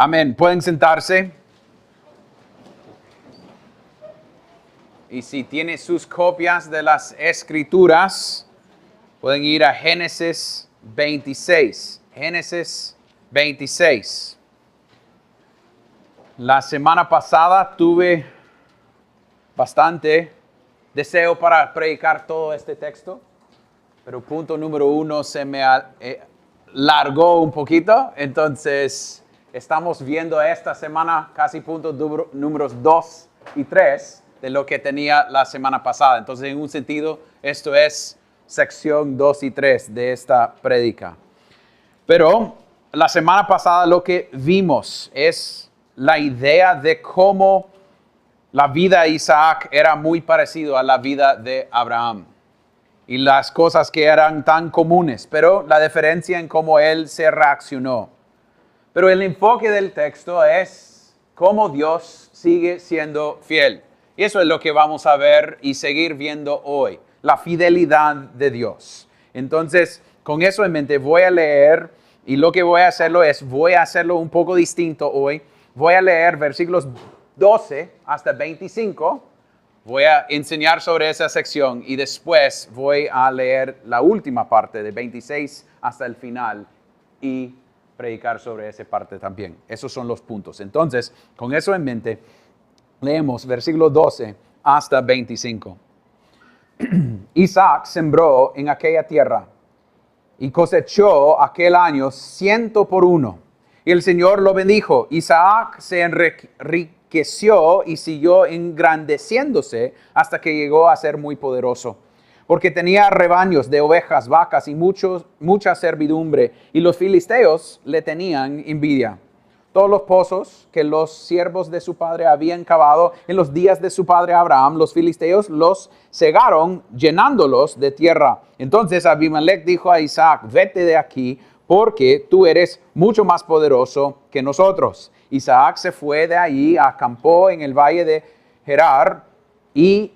Amén. Pueden sentarse. Y si tienen sus copias de las Escrituras, pueden ir a Génesis 26. Génesis 26. La semana pasada tuve bastante deseo para predicar todo este texto, pero punto número 1 se me largó un poquito, entonces estamos viendo esta semana casi puntos números 2 y 3 de lo que tenía la semana pasada. Entonces, en un sentido, esto es sección 2 y 3 de esta prédica. Pero la semana pasada lo que vimos es la idea de cómo la vida de Isaac era muy parecido a la vida de Abraham. Y las cosas que eran tan comunes, pero la diferencia en cómo él se reaccionó. Pero el enfoque del texto es cómo Dios sigue siendo fiel. Y eso es lo que vamos a ver y seguir viendo hoy, la fidelidad de Dios. Entonces, con eso en mente voy a leer, y lo que voy a hacerlo un poco distinto hoy. Voy a leer versículos 12 hasta 25. Voy a enseñar sobre esa sección y después voy a leer la última parte de 26 hasta el final y predicar sobre esa parte también. Esos son los puntos. Entonces, con eso en mente, leemos versículo 12 hasta 25. Isaac sembró en aquella tierra y cosechó aquel año 100 por 1. Y el Señor lo bendijo. Isaac se enriqueció y siguió engrandeciéndose hasta que llegó a ser muy poderoso, porque tenía rebaños de ovejas, vacas y mucha servidumbre, y los filisteos le tenían envidia. Todos los pozos que los siervos de su padre habían cavado en los días de su padre Abraham, los filisteos los cegaron, llenándolos de tierra. Entonces Abimelech dijo a Isaac: vete de aquí, porque tú eres mucho más poderoso que nosotros. Isaac se fue de allí, acampó en el valle de Gerar y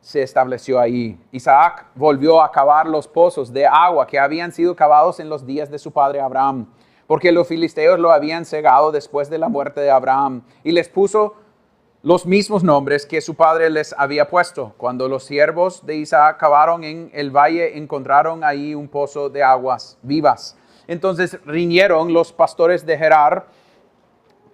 se estableció allí. Isaac volvió a cavar los pozos de agua que habían sido cavados en los días de su padre Abraham, porque los filisteos lo habían cegado después de la muerte de Abraham, y les puso los mismos nombres que su padre les había puesto. Cuando los siervos de Isaac cavaron en el valle, encontraron ahí un pozo de aguas vivas. Entonces riñeron los pastores de Gerar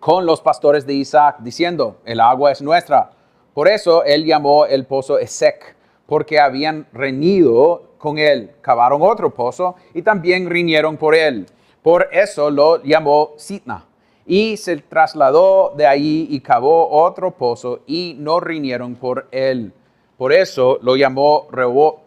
con los pastores de Isaac, diciendo: el agua es nuestra. Por eso él llamó el pozo Esek, porque habían reñido con él. Cavaron otro pozo y también riñeron por él. Por eso lo llamó Sitna. Y se trasladó de allí y cavó otro pozo y no riñeron por él. Por eso lo llamó Rehobot,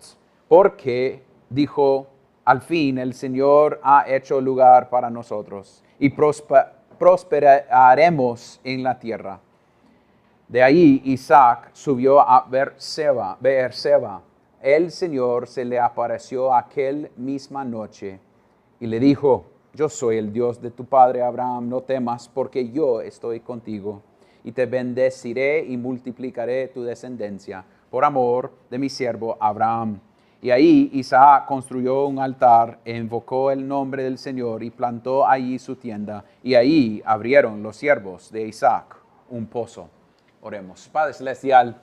porque dijo: al fin el Señor ha hecho lugar para nosotros y prosperaremos en la tierra. De ahí Isaac subió a Beerseba. El Señor se le apareció aquella misma noche y le dijo: yo soy el Dios de tu padre Abraham, no temas, porque yo estoy contigo, y te bendeciré y multiplicaré tu descendencia por amor de mi siervo Abraham. Y ahí Isaac construyó un altar e invocó el nombre del Señor y plantó allí su tienda. Y ahí abrieron los siervos de Isaac un pozo. Oremos. Padre Celestial,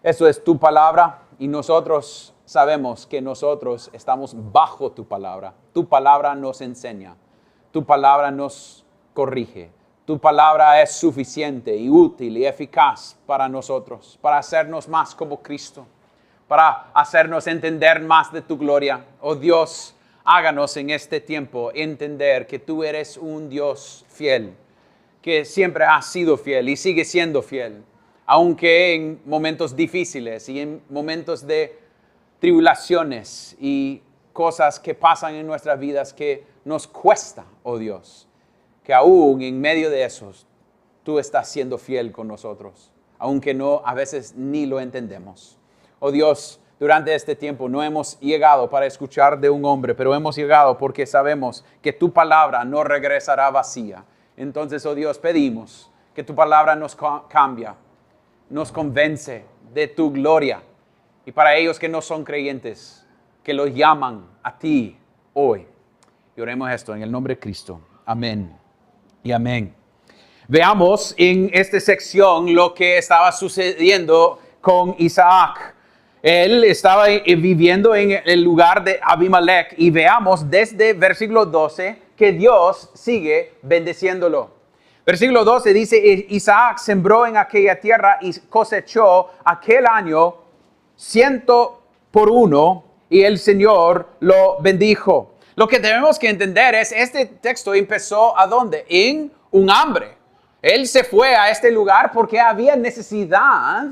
eso es tu palabra y nosotros sabemos que nosotros estamos bajo tu palabra. Tu palabra nos enseña, tu palabra nos corrige. Tu palabra es suficiente y útil y eficaz para nosotros, para hacernos más como Cristo, para hacernos entender más de tu gloria. Oh Dios, háganos en este tiempo entender que tú eres un Dios fiel, que siempre has sido fiel y sigue siendo fiel, aunque en momentos difíciles y en momentos de tribulaciones y cosas que pasan en nuestras vidas que nos cuesta, oh Dios, que aún en medio de esos tú estás siendo fiel con nosotros, aunque no a veces ni lo entendemos. Oh Dios, durante este tiempo no hemos llegado para escuchar de un hombre, pero hemos llegado porque sabemos que tu palabra no regresará vacía. Entonces, oh Dios, pedimos que tu palabra nos cambia, nos convence de tu gloria. Y para ellos que no son creyentes, que los llaman a ti hoy. Y oremos esto en el nombre de Cristo. Amén y amén. Veamos en esta sección lo que estaba sucediendo con Isaac. Él estaba viviendo en el lugar de Abimelech y veamos desde versículo 12 que Dios sigue bendeciéndolo. Versículo 12 dice, Isaac sembró en aquella tierra y cosechó aquel año 100 por 1 y el Señor lo bendijo. Lo que tenemos que entender es, este texto empezó ¿a dónde? En un hambre. Él se fue a este lugar porque había necesidad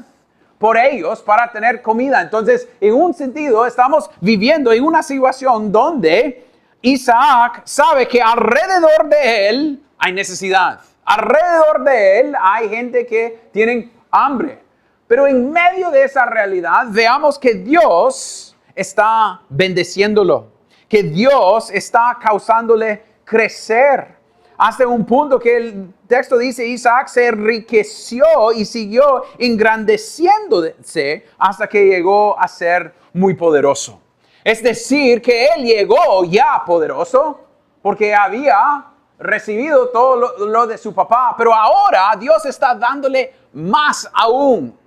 por ellos para tener comida. Entonces, en un sentido, estamos viviendo en una situación donde Isaac sabe que alrededor de él hay necesidad. Alrededor de él hay gente que tiene hambre. Pero en medio de esa realidad, veamos que Dios está bendeciéndolo. Que Dios está causándole crecer. Hasta un punto que el texto dice, Isaac se enriqueció y siguió engrandeciéndose hasta que llegó a ser muy poderoso. Es decir, que él llegó ya poderoso porque había recibido todo lo de su papá, pero ahora Dios está dándole más aún.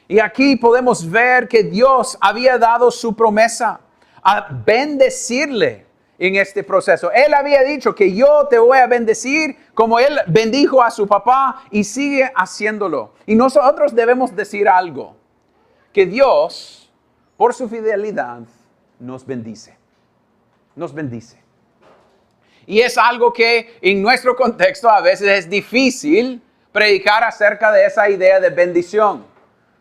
Y aquí podemos ver que Dios había dado su promesa a bendecirle en este proceso. Él había dicho que yo te voy a bendecir como él bendijo a su papá y sigue haciéndolo. Y nosotros debemos decir algo, que Dios, por su fidelidad, nos bendice. Nos bendice. Y es algo que en nuestro contexto a veces es difícil predicar acerca de esa idea de bendición.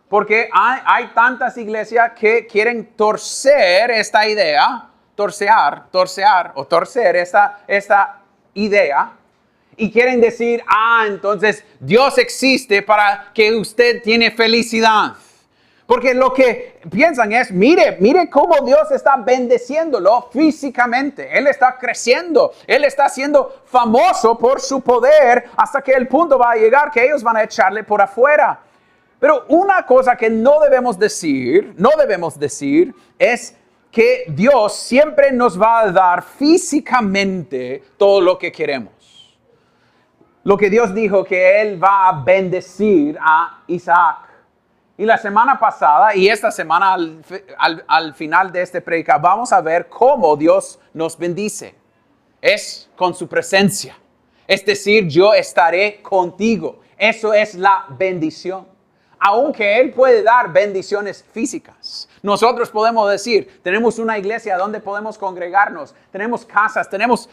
Porque hay tantas iglesias que quieren torcer esta idea, torcer esta idea y quieren decir, entonces Dios existe para que usted tiene felicidad. Porque lo que piensan es, mire cómo Dios está bendeciéndolo físicamente. Él está creciendo, Él está siendo famoso por su poder hasta que el punto va a llegar que ellos van a echarle por afuera. Pero una cosa que no debemos decir es que Dios siempre nos va a dar físicamente todo lo que queremos. Lo que Dios dijo que Él va a bendecir a Isaac. Y la semana pasada y esta semana al final de este predica vamos a ver cómo Dios nos bendice. Es con su presencia. Es decir, yo estaré contigo. Eso es la bendición. Aunque Él puede dar bendiciones físicas, nosotros podemos decir, tenemos una iglesia donde podemos congregarnos, tenemos casas, tenemos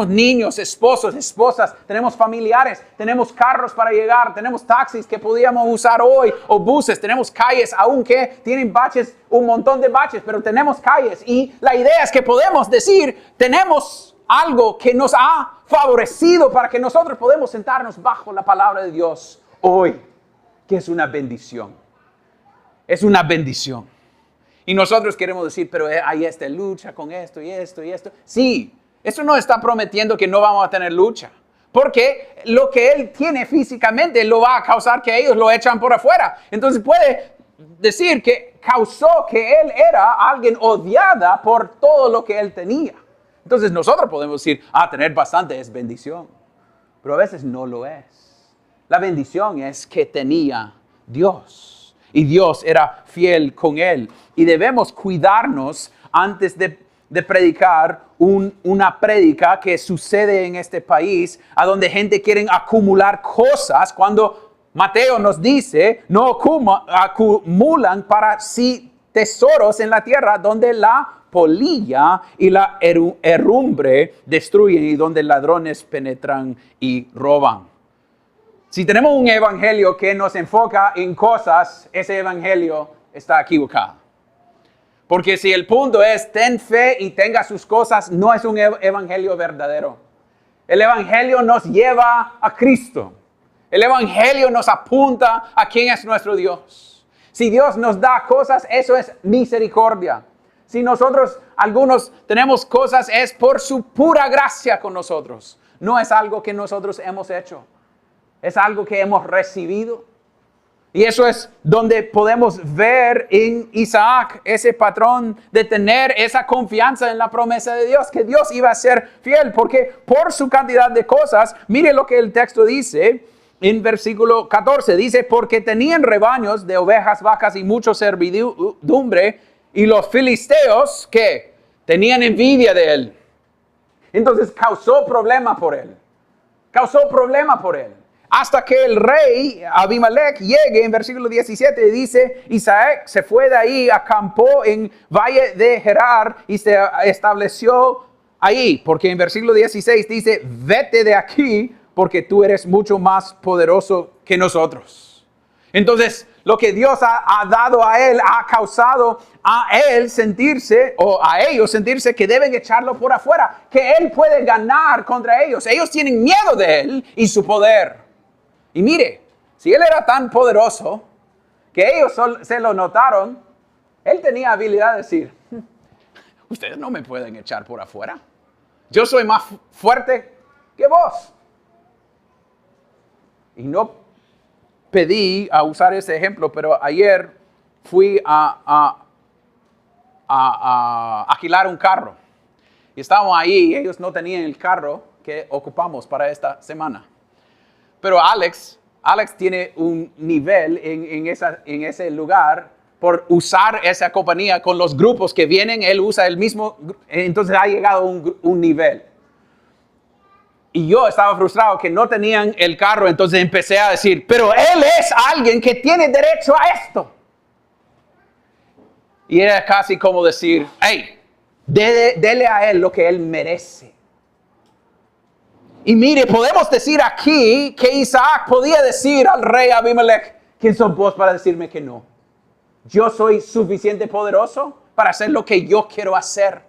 niños, esposos, esposas, tenemos familiares, tenemos carros para llegar, tenemos taxis que podíamos usar hoy o buses, tenemos calles, aunque tienen baches, un montón de baches, pero tenemos calles. Y la idea es que podemos decir, tenemos algo que nos ha favorecido para que nosotros podamos sentarnos bajo la palabra de Dios hoy. Que es una bendición. Es una bendición. Y nosotros queremos decir, pero hay esta lucha con esto y esto y esto. Sí, eso no está prometiendo que no vamos a tener lucha. Porque lo que Él tiene físicamente lo va a causar que ellos lo echan por afuera. Entonces puede decir que causó que Él era alguien odiada por todo lo que Él tenía. Entonces nosotros podemos decir, tener bastante es bendición. Pero a veces no lo es. La bendición es que tenía Dios y Dios era fiel con él. Y debemos cuidarnos antes de predicar una prédica que sucede en este país, a donde gente quiere acumular cosas, cuando Mateo nos dice, no acumulan para sí tesoros en la tierra, donde la polilla y la herrumbre destruyen y donde ladrones penetran y roban. Si tenemos un evangelio que nos enfoca en cosas, ese evangelio está equivocado. Porque si el punto es ten fe y tenga sus cosas, no es un evangelio verdadero. El evangelio nos lleva a Cristo. El evangelio nos apunta a quién es nuestro Dios. Si Dios nos da cosas, eso es misericordia. Si nosotros, algunos, tenemos cosas, es por su pura gracia con nosotros. No es algo que nosotros hemos hecho. Es algo que hemos recibido. Y eso es donde podemos ver en Isaac ese patrón de tener esa confianza en la promesa de Dios, que Dios iba a ser fiel, porque por su cantidad de cosas, mire lo que el texto dice en versículo 14, dice, porque tenían rebaños de ovejas, vacas y mucho servidumbre, y los filisteos, que tenían envidia de él. Entonces causó problema por él. Hasta que el rey Abimelech llegue en versículo 17, dice, Isaac se fue de ahí, acampó en valle de Gerar y se estableció ahí. Porque en versículo 16 dice, vete de aquí porque tú eres mucho más poderoso que nosotros. Entonces, lo que Dios ha dado a él ha causado a él sentirse, o a ellos sentirse que deben echarlo por afuera, que él puede ganar contra ellos. Ellos tienen miedo de él y su poder. Y mire, si él era tan poderoso que ellos se lo notaron, él tenía habilidad de decir, ustedes no me pueden echar por afuera. Yo soy más fuerte que vos. Y no pedí a usar ese ejemplo, pero ayer fui a alquilar un carro. Y estábamos ahí y ellos no tenían el carro que ocupamos para esta semana. Pero Alex tiene un nivel en ese lugar por usar esa compañía con los grupos que vienen. Él usa el mismo, entonces ha llegado a un nivel. Y yo estaba frustrado que no tenían el carro, entonces empecé a decir, pero él es alguien que tiene derecho a esto. Y era casi como decir, hey, dele a él lo que él merece. Y mire, podemos decir aquí que Isaac podía decir al rey Abimelech, ¿quién sos vos para decirme que no? Yo soy suficiente poderoso para hacer lo que yo quiero hacer.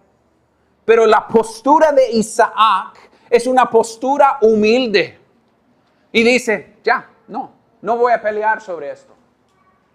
Pero la postura de Isaac es una postura humilde. Y dice, no voy a pelear sobre esto.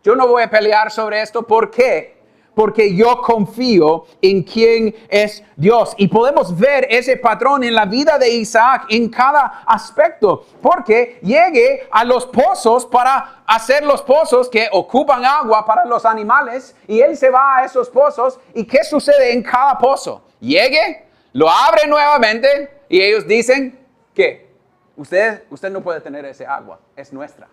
Yo no voy a pelear sobre esto. ¿Por qué? Porque yo confío en quién es Dios. Y podemos ver ese patrón en la vida de Isaac en cada aspecto. Porque llegue a los pozos para hacer los pozos que ocupan agua para los animales. Y él se va a esos pozos. ¿Y qué sucede en cada pozo? Llegue, lo abre nuevamente y ellos dicen que usted no puede tener ese agua, es nuestra.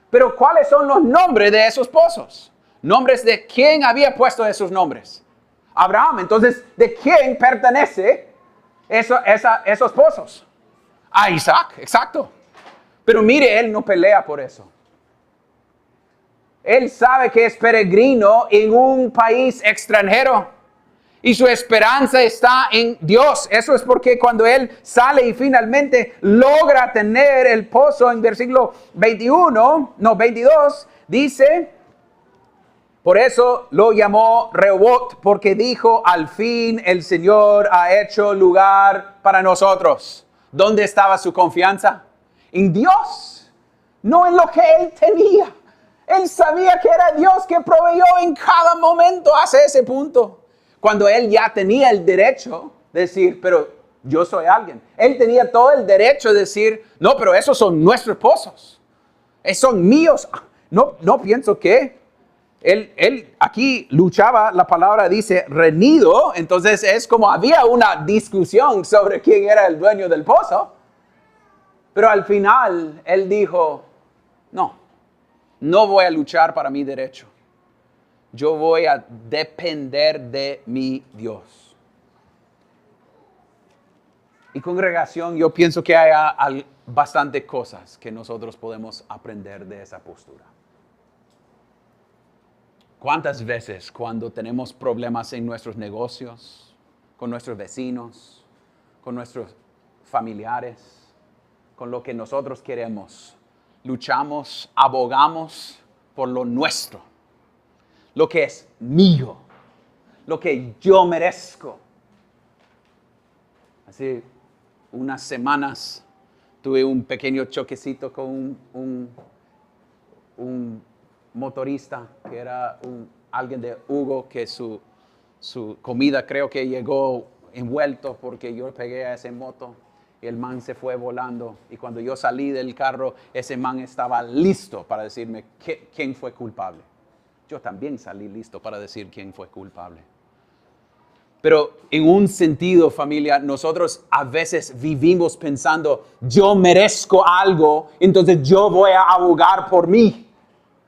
Pero ¿cuáles son los nombres de esos pozos? Nombres de quién había puesto esos nombres. Abraham. Entonces, ¿de quién pertenece esos pozos? A Isaac, exacto. Pero mire, él no pelea por eso. Él sabe que es peregrino en un país extranjero. Y su esperanza está en Dios. Eso es porque cuando él sale y finalmente logra tener el pozo en versículo 22, dice, por eso lo llamó Rehoboth, porque dijo, al fin el Señor ha hecho lugar para nosotros. ¿Dónde estaba su confianza? En Dios, no en lo que él tenía. Él sabía que era Dios que proveyó en cada momento hasta ese punto. Cuando él ya tenía el derecho de decir, pero yo soy alguien. Él tenía todo el derecho de decir, no, pero esos son nuestros pozos. Esos son míos. No pienso que él aquí luchaba, la palabra dice reñido, entonces es como había una discusión sobre quién era el dueño del pozo. Pero al final él dijo, no voy a luchar para mi derecho. Yo voy a depender de mi Dios. Y congregación, yo pienso que hay bastantes cosas que nosotros podemos aprender de esa postura. ¿Cuántas veces cuando tenemos problemas en nuestros negocios, con nuestros vecinos, con nuestros familiares, con lo que nosotros queremos, luchamos, abogamos por lo nuestro? Lo que es mío, lo que yo merezco. Hace unas semanas tuve un pequeño choquecito con un motorista que era alguien de Hugo, que su comida creo que llegó envuelto porque yo pegué a ese moto. Y el man se fue volando. Y cuando yo salí del carro, ese man estaba listo para decirme quién fue culpable. Yo también salí listo para decir quién fue culpable. Pero en un sentido, familia, nosotros a veces vivimos pensando, yo merezco algo, entonces yo voy a abogar por mí.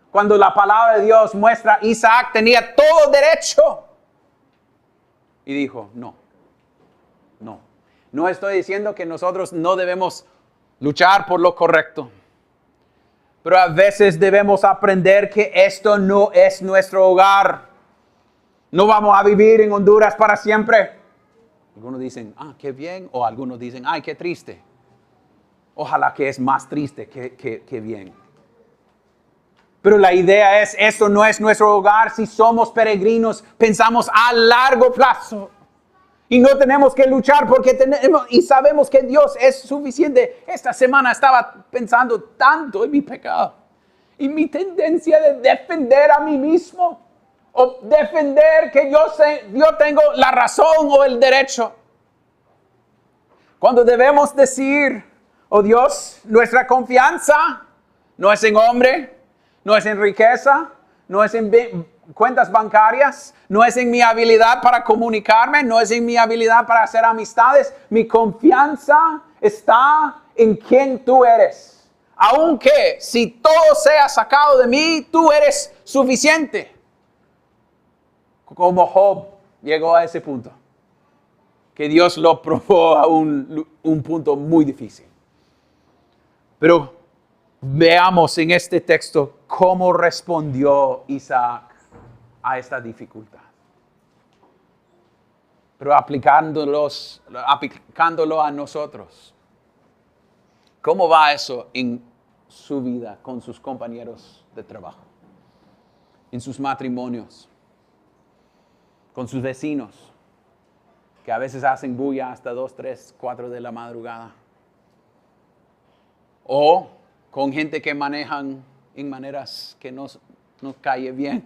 Cuando la palabra de Dios muestra, Isaac tenía todo derecho. Y dijo, no. No estoy diciendo que nosotros no debemos luchar por lo correcto. Pero a veces debemos aprender que esto no es nuestro hogar. No vamos a vivir en Honduras para siempre. Algunos dicen, qué bien. O algunos dicen, ay, qué triste. Ojalá que es más triste que bien. Pero la idea es, esto no es nuestro hogar. Si somos peregrinos, pensamos a largo plazo. Y no tenemos que luchar porque tenemos y sabemos que Dios es suficiente. Esta semana estaba pensando tanto en mi pecado. Y mi tendencia de defender a mí mismo. O defender que yo tengo la razón o el derecho. Cuando debemos decir, oh Dios, nuestra confianza no es en hombre, no es en riqueza, no es en cuentas bancarias, no es en mi habilidad para comunicarme, no es en mi habilidad para hacer amistades. Mi confianza está en quien tú eres. Aunque si todo sea sacado de mí, tú eres suficiente. Como Job llegó a ese punto. Que Dios lo probó a un punto muy difícil. Pero veamos en este texto cómo respondió Isaac a esta dificultad. Pero aplicándolo a nosotros. ¿Cómo va eso en su vida con sus compañeros de trabajo? En sus matrimonios. Con sus vecinos. Que a veces hacen bulla hasta 2, 3, 4 de la madrugada. O con gente que manejan en maneras que nos cae bien.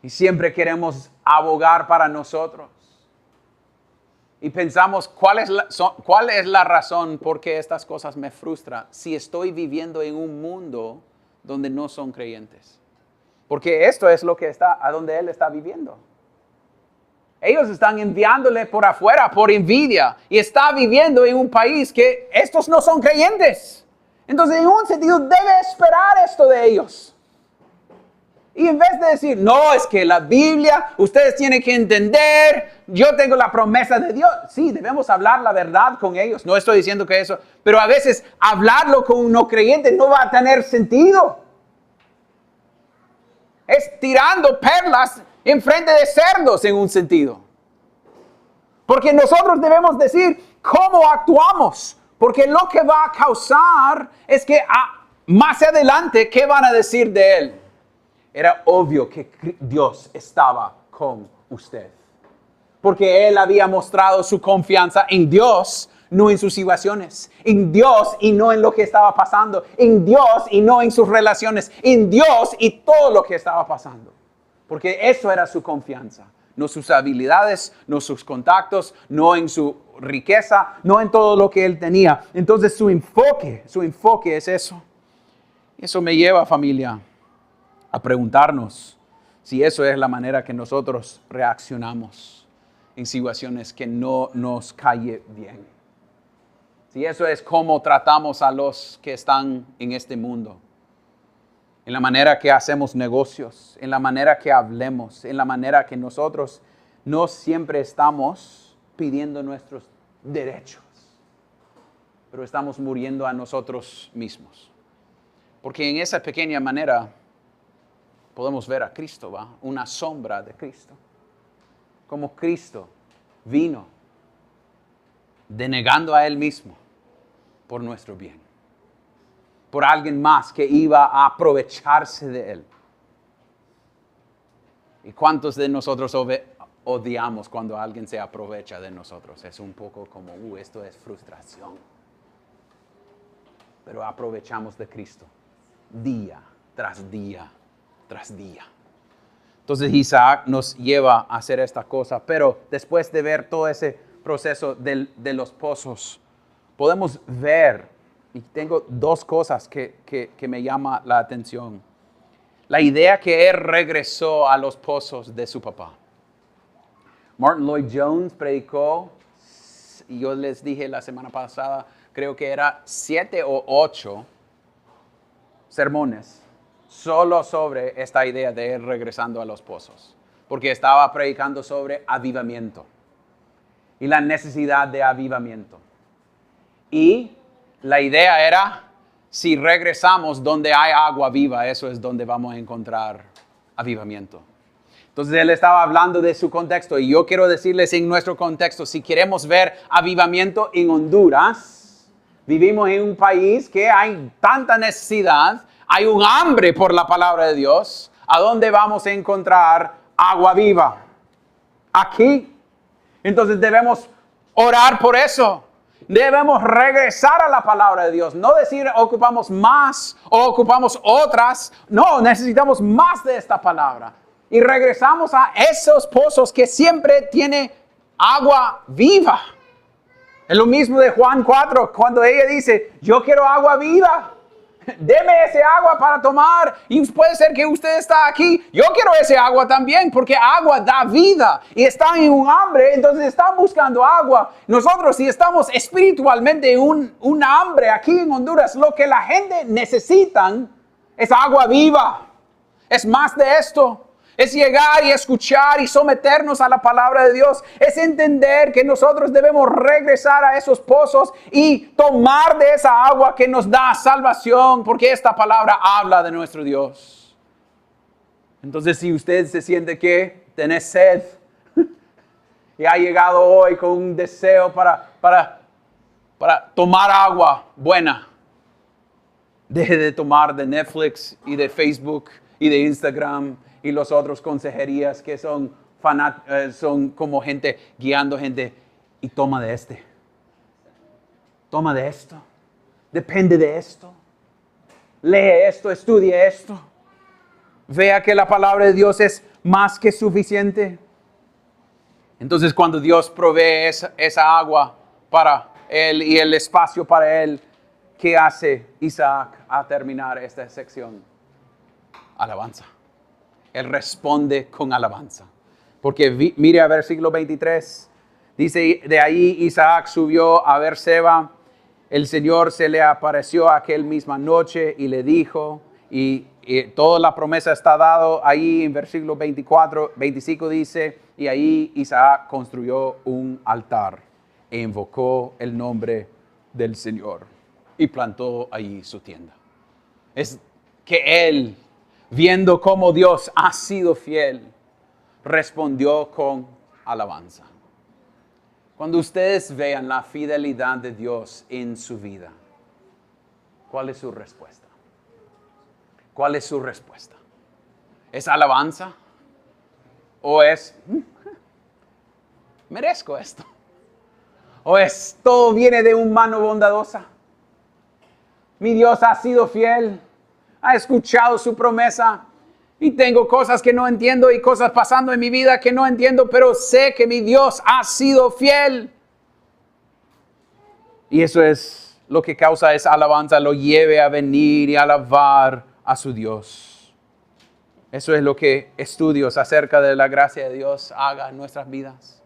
Y siempre queremos abogar para nosotros. Y pensamos, ¿cuál es la razón por qué estas cosas me frustran si estoy viviendo en un mundo donde no son creyentes? Porque esto es a donde él está viviendo. Ellos están enviándole por afuera, por envidia. Y está viviendo en un país que estos no son creyentes. Entonces, en un sentido, debe esperar esto de ellos. Y en vez de decir, no, es que la Biblia, ustedes tienen que entender, yo tengo la promesa de Dios. Sí, debemos hablar la verdad con ellos. No estoy diciendo que eso, pero a veces hablarlo con un no creyente no va a tener sentido. Es tirando perlas en frente de cerdos en un sentido. Porque nosotros debemos decir cómo actuamos. Porque lo que va a causar es que más adelante, ¿qué van a decir de él? Era obvio que Dios estaba con usted. Porque él había mostrado su confianza en Dios, no en sus situaciones. En Dios y no en lo que estaba pasando. En Dios y no en sus relaciones. En Dios y todo lo que estaba pasando. Porque eso era su confianza. No sus habilidades, no sus contactos, no en su riqueza, no en todo lo que él tenía. Entonces su enfoque es eso. Eso me lleva, familia, a preguntarnos si eso es la manera que nosotros reaccionamos en situaciones que no nos cae bien. Si eso es cómo tratamos a los que están en este mundo. En la manera que hacemos negocios, en la manera que hablemos, en la manera que nosotros no siempre estamos pidiendo nuestros derechos, pero estamos muriendo a nosotros mismos. Porque en esa pequeña manera podemos ver a Cristo, ¿va? Una sombra de Cristo. Como Cristo vino denegando a Él mismo por nuestro bien. Por alguien más que iba a aprovecharse de Él. ¿Y cuántos de nosotros odiamos cuando alguien se aprovecha de nosotros? Es un poco como, esto es frustración. Pero aprovechamos de Cristo día tras día tras día. Entonces Isaac nos lleva a hacer esta cosa, pero después de ver todo ese proceso de los pozos, podemos ver, y tengo dos cosas que me llama la atención. La idea que él regresó a los pozos de su papá. Martin Lloyd Jones predicó, y yo les dije la semana pasada, creo que era 7 o 8 sermones solo sobre esta idea de él regresando a los pozos, porque estaba predicando sobre avivamiento y la necesidad de avivamiento. Y la idea era, si regresamos donde hay agua viva, eso es donde vamos a encontrar avivamiento. Entonces él estaba hablando de su contexto y yo quiero decirles en nuestro contexto, si queremos ver avivamiento en Honduras, vivimos en un país que hay tanta necesidad, hay un hambre por la palabra de Dios. ¿A dónde vamos a encontrar agua viva? Aquí. Entonces debemos orar por eso. Debemos regresar a la palabra de Dios. No decir ocupamos más o ocupamos otras. No, necesitamos más de esta palabra. Y regresamos a esos pozos que siempre tiene agua viva. Es lo mismo de Juan 4, cuando ella dice, yo quiero agua viva. Deme ese agua para tomar. Y puede ser que usted está aquí. Yo quiero ese agua también, porque agua da vida. Y están en un hambre, entonces están buscando agua. Nosotros, si estamos espiritualmente en un hambre aquí en Honduras, lo que la gente necesita es agua viva. Es más de esto. Es llegar y escuchar y someternos a la palabra de Dios. Es entender que nosotros debemos regresar a esos pozos y tomar de esa agua que nos da salvación, porque esta palabra habla de nuestro Dios. Entonces, si usted se siente que tiene sed y ha llegado hoy con un deseo para tomar agua buena, deje de tomar de Netflix y de Facebook y de Instagram y los otros consejerías que son como gente guiando gente, y toma de este. Toma de esto. Depende de esto. Lee esto, estudie esto. Vea que la palabra de Dios es más que suficiente. Entonces, cuando Dios provee esa agua para él y el espacio para él, ¿qué hace Isaac a terminar esta sección? Alabanza. Él responde con alabanza. Porque mire a versículo 23. Dice, de ahí Isaac subió a Beerseba. El Señor se le apareció aquella misma noche y le dijo, y toda la promesa está dado ahí en versículo 25 dice, y ahí Isaac construyó un altar e invocó el nombre del Señor y plantó allí su tienda. Es que él, viendo cómo Dios ha sido fiel, respondió con alabanza. Cuando ustedes vean la fidelidad de Dios en su vida, ¿cuál es su respuesta? ¿Cuál es su respuesta? ¿Es alabanza? ¿O es, merezco esto? ¿O es, todo viene de una mano bondadosa? Mi Dios ha sido fiel. Ha escuchado su promesa y tengo cosas que no entiendo y cosas pasando en mi vida que no entiendo, pero sé que mi Dios ha sido fiel. Y eso es lo que causa esa alabanza, lo lleve a venir y alabar a su Dios. Eso es lo que estudios acerca de la gracia de Dios haga en nuestras vidas,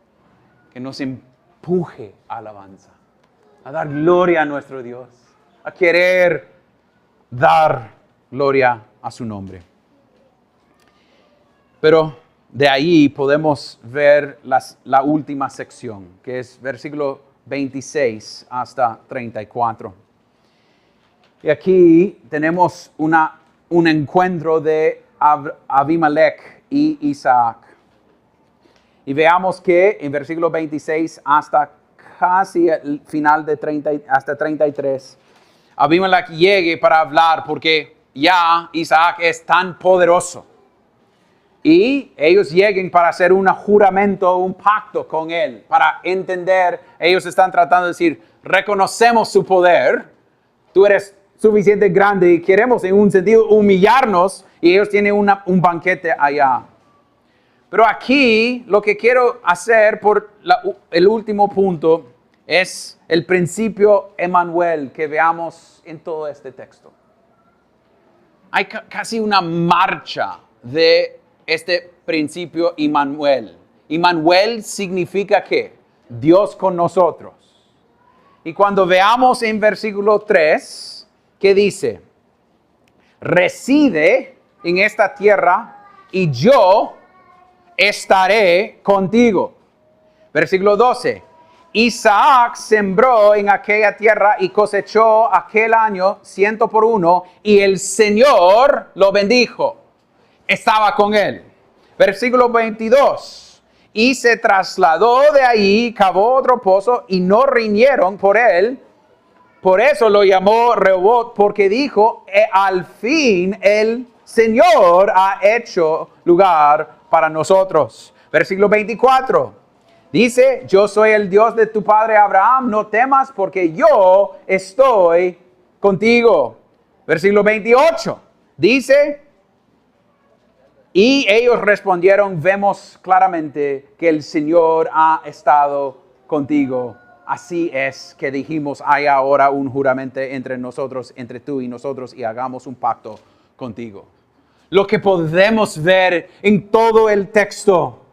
que nos empuje a alabanza, a dar gloria a nuestro Dios, a querer dar gloria a su nombre. Pero de ahí podemos ver la última sección, que es versículo 26 hasta 34. Y aquí tenemos un encuentro de Abimelech y Isaac. Y veamos que en versículo 26 hasta casi el final de hasta 33, Abimelech llegue para hablar porque ya Isaac es tan poderoso. Y ellos lleguen para hacer un juramento, un pacto con él, para entender, ellos están tratando de decir, reconocemos su poder, tú eres suficiente grande y queremos en un sentido humillarnos, y ellos tienen un banquete allá. Pero aquí lo que quiero hacer por el último punto es el principio Emmanuel que veamos en todo este texto. Hay casi una marcha de este principio Emmanuel. Emmanuel significa ¿qué? Dios con nosotros. Y cuando veamos en versículo 3, ¿qué dice? Reside en esta tierra y yo estaré contigo. Versículo 12. Isaac sembró en aquella tierra y cosechó aquel año 100 por 1 y el Señor lo bendijo. Estaba con él. Versículo 22. Y se trasladó de ahí, cavó otro pozo y no riñeron por él. Por eso lo llamó Rehoboth, porque dijo, al fin el Señor ha hecho lugar para nosotros. Versículo 24. Dice, yo soy el Dios de tu padre Abraham, no temas porque yo estoy contigo. Versículo 28. Dice, y ellos respondieron, vemos claramente que el Señor ha estado contigo. Así es que dijimos, hay ahora un juramento entre nosotros, entre tú y nosotros, y hagamos un pacto contigo. Lo que podemos ver en todo el texto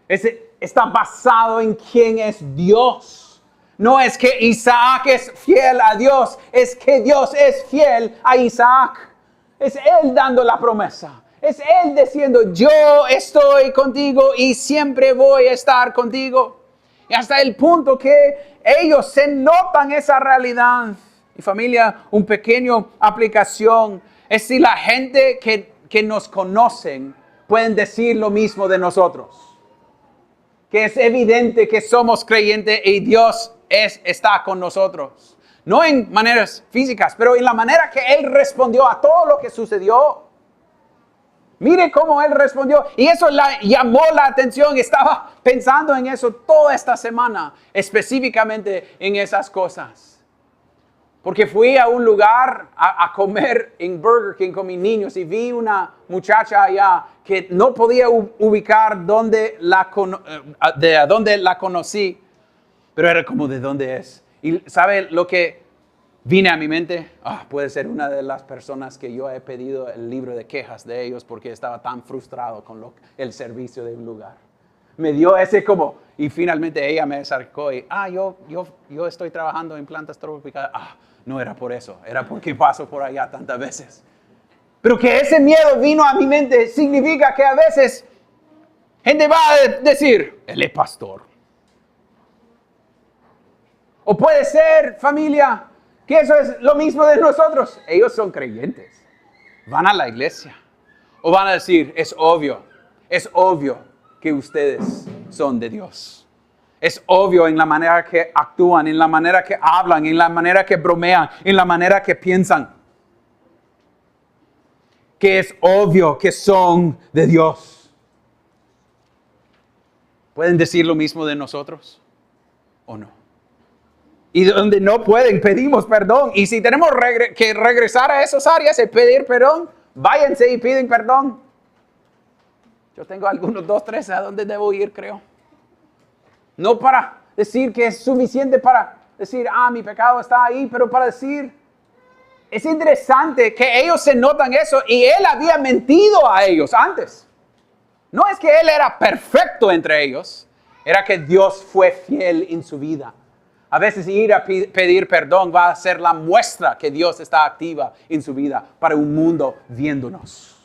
está basado en quién es Dios. No es que Isaac es fiel a Dios, es que Dios es fiel a Isaac. Es Él dando la promesa. Es Él diciendo, yo estoy contigo y siempre voy a estar contigo. Y hasta el punto que ellos se notan esa realidad. Y familia, una pequeña aplicación es si la gente que nos conocen pueden decir lo mismo de nosotros. Que es evidente que somos creyentes y Dios está con nosotros. No en maneras físicas, pero en la manera que Él respondió a todo lo que sucedió. Mire cómo Él respondió. Y eso llamó la atención. Estaba pensando en eso toda esta semana, específicamente en esas cosas. Porque fui a un lugar a comer en Burger King con mis niños y vi una muchacha allá que no podía ubicar de dónde la conocí, pero era como de dónde es. Y ¿sabe lo que vine a mi mente? Puede ser una de las personas que yo he pedido el libro de quejas de ellos porque estaba tan frustrado con el servicio de un lugar. Me dio ese como, y finalmente ella me acercó y, yo estoy trabajando en plantas tropicales. No era por eso, era porque paso por allá tantas veces. Pero que ese miedo vino a mi mente significa que a veces gente va a decir, él es pastor. O puede ser, familia, que eso es lo mismo de nosotros. Ellos son creyentes, van a la iglesia. O van a decir, es obvio que ustedes son de Dios. Es obvio en la manera que actúan, en la manera que hablan, en la manera que bromean, en la manera que piensan. Que es obvio que son de Dios. ¿Pueden decir lo mismo de nosotros o no? Y donde no pueden, pedimos perdón. Y si tenemos que regresar a esas áreas y pedir perdón, váyanse y piden perdón. Yo tengo algunos 2, 3 a dónde debo ir, creo. No para decir que es suficiente para decir, mi pecado está ahí, pero para decir, es interesante que ellos se notan eso y Él había mentido a ellos antes. No es que Él era perfecto entre ellos, era que Dios fue fiel en su vida. A veces ir a pedir perdón va a ser la muestra que Dios está activa en su vida para un mundo viéndonos.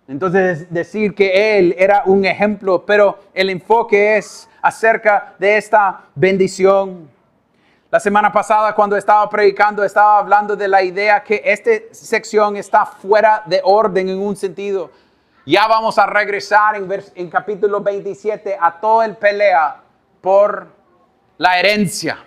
Entonces decir que Él era un ejemplo, pero el enfoque es acerca de esta bendición. La semana pasada cuando estaba predicando estaba hablando de la idea que esta sección está fuera de orden en un sentido. Ya vamos a regresar en capítulo 27 a toda el pelea por la herencia.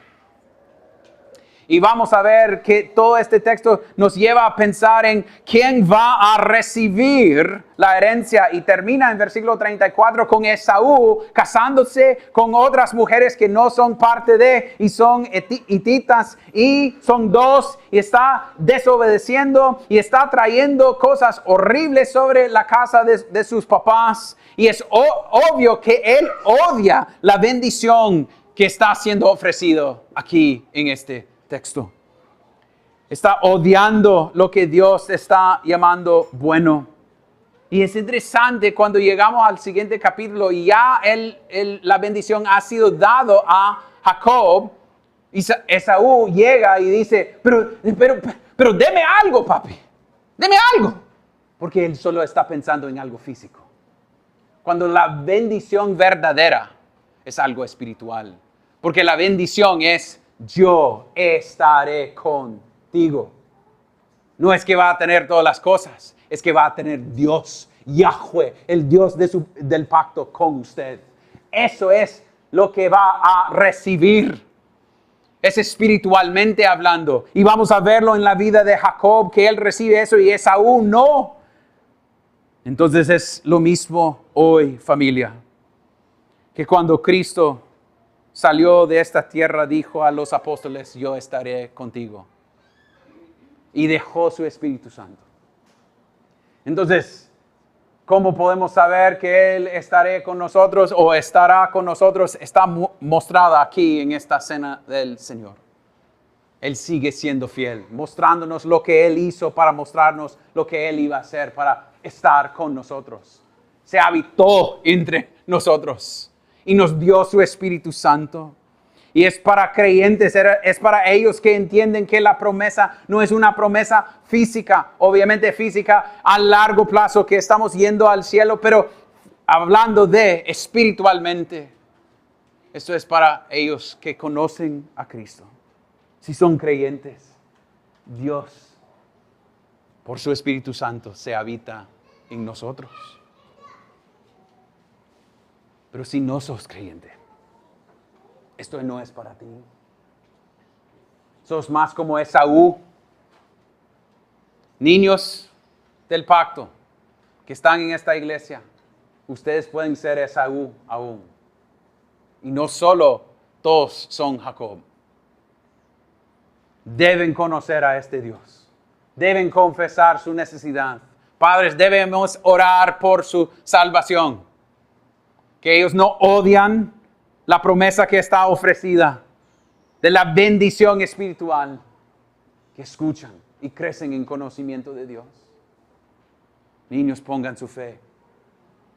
Y vamos a ver que todo este texto nos lleva a pensar en quién va a recibir la herencia. Y termina en versículo 34 con Esaú casándose con otras mujeres que no son parte de, y son hititas, y son dos, y está desobedeciendo, y está trayendo cosas horribles sobre la casa de sus papás. Y es obvio que él odia la bendición que está siendo ofrecido aquí en este texto. Está odiando lo que Dios está llamando bueno. Y es interesante cuando llegamos al siguiente capítulo y ya la bendición ha sido dado a Jacob. Y Esaú llega y dice, pero deme algo, papi. Deme algo. Porque él solo está pensando en algo físico. Cuando la bendición verdadera es algo espiritual. Porque la bendición es, yo estaré contigo. No es que va a tener todas las cosas, es que va a tener Dios, Yahweh, el Dios del pacto con usted. Eso es lo que va a recibir. Es espiritualmente hablando. Y vamos a verlo en la vida de Jacob, que él recibe eso y Esaú no. Entonces es lo mismo hoy, familia, que cuando Cristo salió de esta tierra, dijo a los apóstoles, yo estaré contigo. Y dejó su Espíritu Santo. Entonces, ¿cómo podemos saber que Él estará con nosotros o estará con nosotros? Está mostrada aquí en esta cena del Señor. Él sigue siendo fiel, mostrándonos lo que Él hizo para mostrarnos lo que Él iba a hacer para estar con nosotros. Se habitó entre nosotros y nos dio su Espíritu Santo. Y es para creyentes, es para ellos que entienden que la promesa no es una promesa física, obviamente física a largo plazo, que estamos yendo al cielo, pero hablando de espiritualmente. Esto es para ellos que conocen a Cristo. Si son creyentes, Dios, por su Espíritu Santo, se habita en nosotros. Pero si no sos creyente, esto no es para ti. Sos más como Esaú. Niños del pacto que están en esta iglesia, ustedes pueden ser Esaú aún. Y no solo todos son Jacob. Deben conocer a este Dios. Deben confesar su necesidad. Padres, debemos orar por su salvación. Que ellos no odian la promesa que está ofrecida de la bendición espiritual, que escuchan y crecen en conocimiento de Dios. Niños, pongan su fe.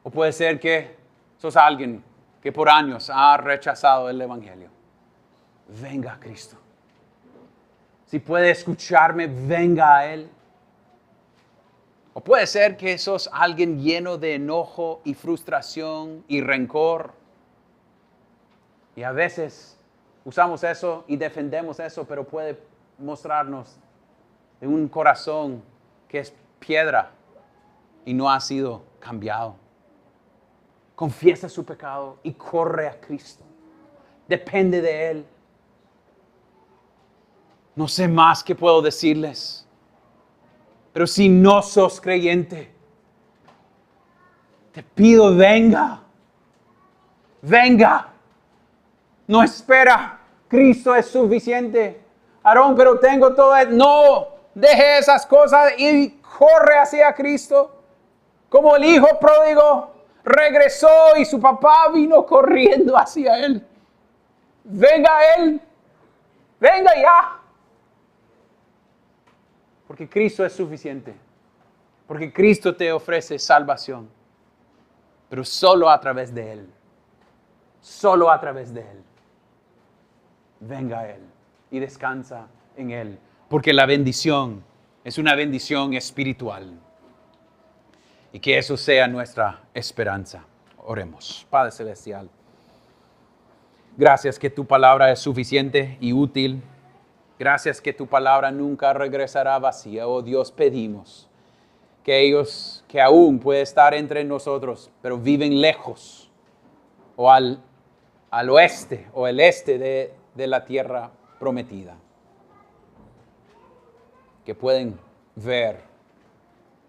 O puede ser que sos alguien que por años ha rechazado el Evangelio. Venga a Cristo. Si puede escucharme, venga a Él. O puede ser que sos alguien lleno de enojo y frustración y rencor. Y a veces usamos eso y defendemos eso, pero puede mostrarnos de un corazón que es piedra y no ha sido cambiado. Confiesa su pecado y corre a Cristo. Depende de Él. No sé más que puedo decirles. Pero si no sos creyente, te pido, venga. Venga. No espera. Cristo es suficiente. Aarón, pero tengo todo. No, deje esas cosas y corre hacia Cristo. Como el hijo pródigo regresó y su papá vino corriendo hacia él. Venga Él. Venga ya. Porque Cristo es suficiente. Porque Cristo te ofrece salvación. Pero solo a través de Él. Solo a través de Él. Venga a Él y descansa en Él. Porque la bendición es una bendición espiritual. Y que eso sea nuestra esperanza. Oremos. Padre Celestial, gracias que tu palabra es suficiente y útil. Gracias que tu palabra nunca regresará vacía. Oh Dios, pedimos que ellos que aún pueden estar entre nosotros, pero viven lejos, o al oeste o el este de la tierra prometida, que pueden ver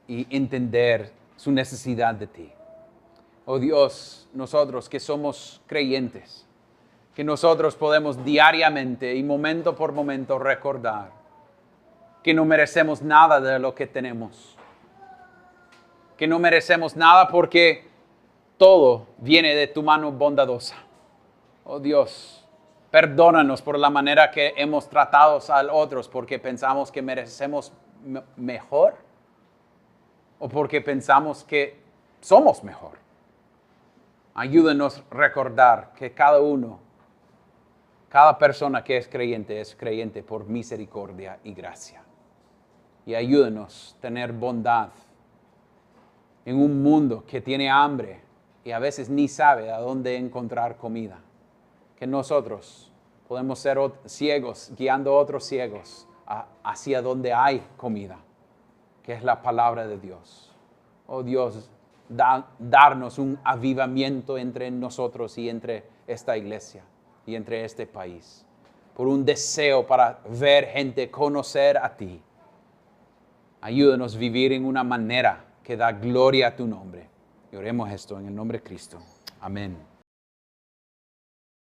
y entender su necesidad de ti. Oh Dios, nosotros que somos creyentes, que nosotros podemos diariamente y momento por momento recordar que no merecemos nada de lo que tenemos, que no merecemos nada porque todo viene de tu mano bondadosa. Oh Dios, perdónanos por la manera que hemos tratado a otros porque pensamos que merecemos mejor o porque pensamos que somos mejor. Ayúdanos a recordar que cada persona que es creyente por misericordia y gracia. Y ayúdanos a tener bondad en un mundo que tiene hambre y a veces ni sabe a dónde encontrar comida. Que nosotros podemos ser ciegos, guiando a otros ciegos hacia donde hay comida, que es la palabra de Dios. Oh Dios, darnos un avivamiento entre nosotros y entre esta iglesia y entre este país. Por un deseo para ver gente conocer a ti. Ayúdanos a vivir en una manera que da gloria a tu nombre. Y oremos esto en el nombre de Cristo. Amén.